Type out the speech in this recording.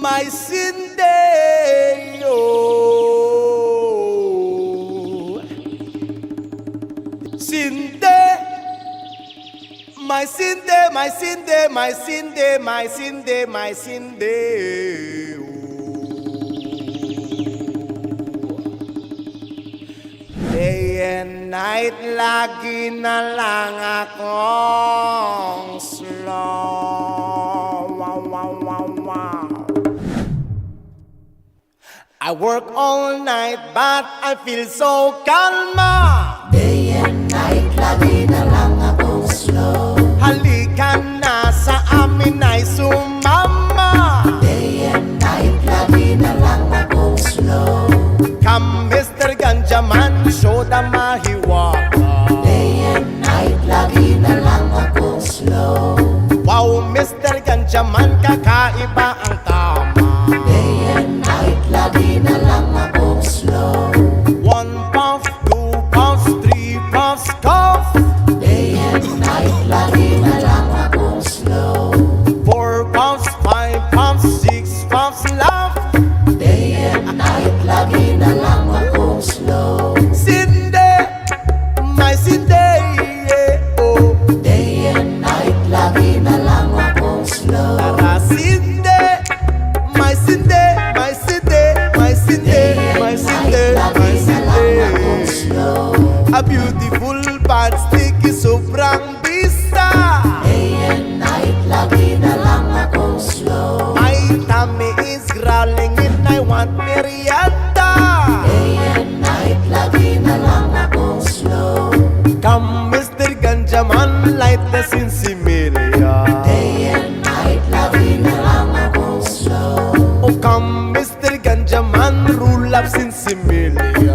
my Cindy, oh. Cindy, my Cindy, my Cindy, my Cindy, my Cindy, my Cindy, oh. Day and night, lagi na lang akong slow. Wow, wow, wow, wow. I work all night, but I feel so kalma. Day and night, lagi na lang akong slow. Halika na sa amin ay sumama. Day and night, lagi na lang akong slow. Come Mr. Ganjaman, show the mahiwaga. Day and night, lagi na lang akong slow. Wow, Mr. Ganjaman, kakaiba ang tama. Day and night, lagi na lang akong slow. 1 puff, 2 puffs, 3 puffs, cough. Day and night, lagi na lang akong slow. 4 puffs, 5 puffs, 6 puffs, laugh. Day and night, lagi na lang akong slow. Cindy, my Cindy, yeah, oh. Day and night, lagi na lang akong slow. Tara Cindy, my Cindy, my Cindy, my Cindy, my Cindy, my Cindy. A beautiful bad sticky sobrang bisa. Day and night, lagi na lang akong slow. My tummy is growling and I want merienda. Day and night, lagi na lang akong slow. Come Mr. Ganjaman, light the sinsimilia. Day and night, lagi na lang akong slow. Oh come Mr. Ganjaman, rule up sinsimilia.